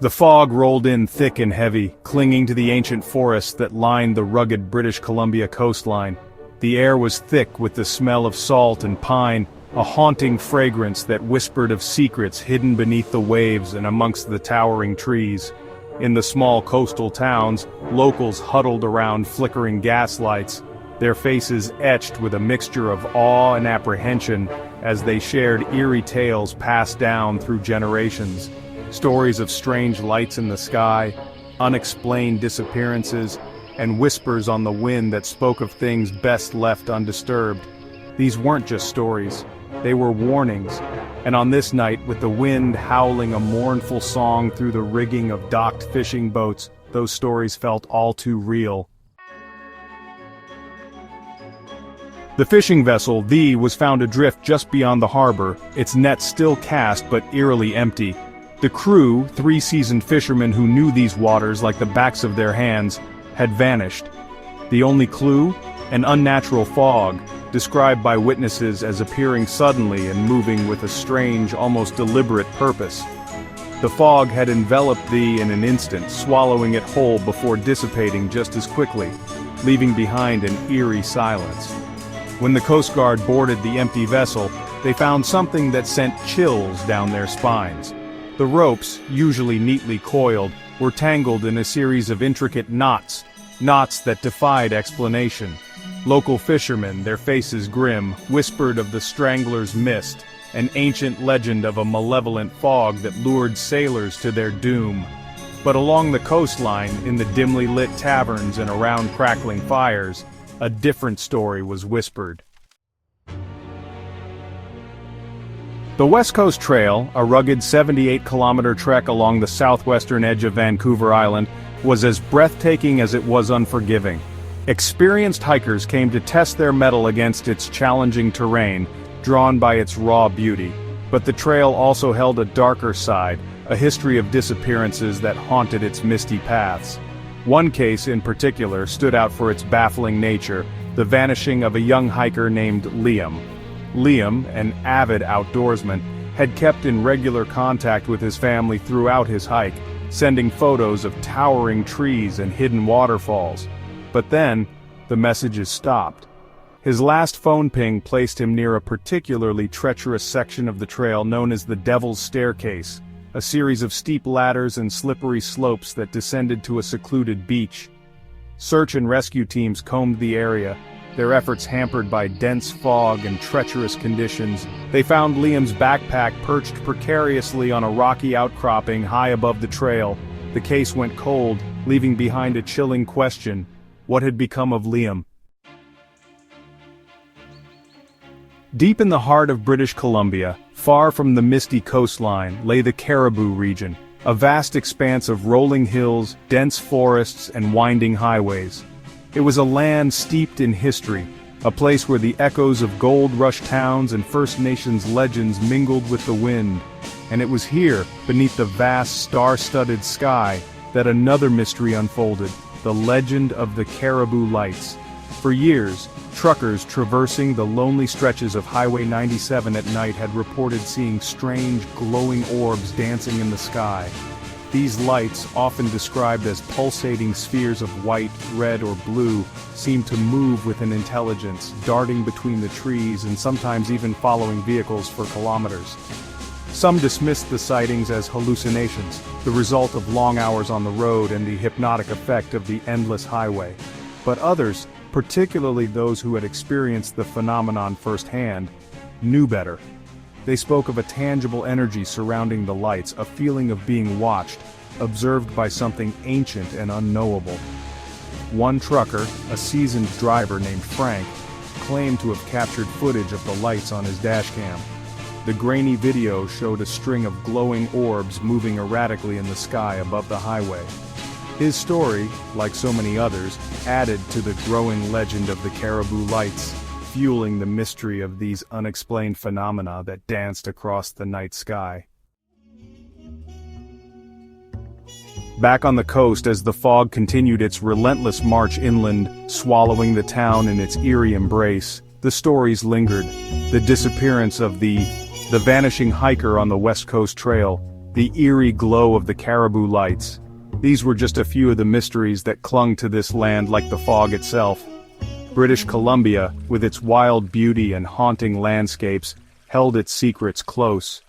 The fog rolled in thick and heavy, clinging to the ancient forests that lined the rugged British Columbia coastline. The air was thick with the smell of salt and pine, a haunting fragrance that whispered of secrets hidden beneath the waves and amongst the towering trees. In the small coastal towns, locals huddled around flickering gas lights, their faces etched with a mixture of awe and apprehension as they shared eerie tales passed down through generations. Stories of strange lights in the sky, unexplained disappearances, and whispers on the wind that spoke of things best left undisturbed. These weren't just stories, they were warnings, and on this night, with the wind howling a mournful song through the rigging of docked fishing boats, those stories felt all too real. The fishing vessel, the, was found adrift just beyond the harbor, its nets still cast but eerily empty. The crew, 3 seasoned fishermen who knew these waters like the backs of their hands, had vanished. The only clue? An unnatural fog, described by witnesses as appearing suddenly and moving with a strange, almost deliberate purpose. The fog had enveloped thee in an instant, swallowing it whole before dissipating just as quickly, leaving behind an eerie silence. When the Coast Guard boarded the empty vessel, they found something that sent chills down their spines. The ropes, usually neatly coiled, were tangled in a series of intricate knots that defied explanation. Local fishermen, their faces grim, whispered of the Strangler's Mist, an ancient legend of a malevolent fog that lured sailors to their doom. But along the coastline, in the dimly lit taverns and around crackling fires, a different story was whispered. The West Coast Trail, a rugged 78-kilometer trek along the southwestern edge of Vancouver Island, was as breathtaking as it was unforgiving. Experienced hikers came to test their mettle against its challenging terrain, drawn by its raw beauty. But the trail also held a darker side, a history of disappearances that haunted its misty paths. One case in particular stood out for its baffling nature, the vanishing of a young hiker named Liam. Liam, an avid outdoorsman, had kept in regular contact with his family throughout his hike, sending photos of towering trees and hidden waterfalls. But then, the messages stopped. His last phone ping placed him near a particularly treacherous section of the trail known as the Devil's Staircase, a series of steep ladders and slippery slopes that descended to a secluded beach. Search and rescue teams combed the area, their efforts hampered by dense fog and treacherous conditions. They found Liam's backpack perched precariously on a rocky outcropping high above the trail. The case went cold, leaving behind a chilling question: what had become of Liam? Deep in the heart of British Columbia, far from the misty coastline, lay the Caribou region, a vast expanse of rolling hills, dense forests, and winding highways. It was a land steeped in history, a place where the echoes of gold rush towns and First Nations legends mingled with the wind. And it was here, beneath the vast star-studded sky, that another mystery unfolded, the legend of the Caribou Lights. For years, truckers traversing the lonely stretches of Highway 97 at night had reported seeing strange, glowing orbs dancing in the sky. These lights, often described as pulsating spheres of white, red, or blue, seemed to move with an intelligence, darting between the trees and sometimes even following vehicles for kilometers. Some dismissed the sightings as hallucinations, the result of long hours on the road and the hypnotic effect of the endless highway. But others, particularly those who had experienced the phenomenon firsthand, knew better. They spoke of a tangible energy surrounding the lights, a feeling of being watched, observed by something ancient and unknowable. One trucker, a seasoned driver named Frank, claimed to have captured footage of the lights on his dashcam. The grainy video showed a string of glowing orbs moving erratically in the sky above the highway. His story, like so many others, added to the growing legend of the Caribou Lights, fueling the mystery of these unexplained phenomena that danced across the night sky. Back on the coast, as the fog continued its relentless march inland, swallowing the town in its eerie embrace, the stories lingered. The disappearance of the vanishing hiker on the West Coast Trail, the eerie glow of the caribou lights. These were just a few of the mysteries that clung to this land like the fog itself. British Columbia, with its wild beauty and haunting landscapes, held its secrets close.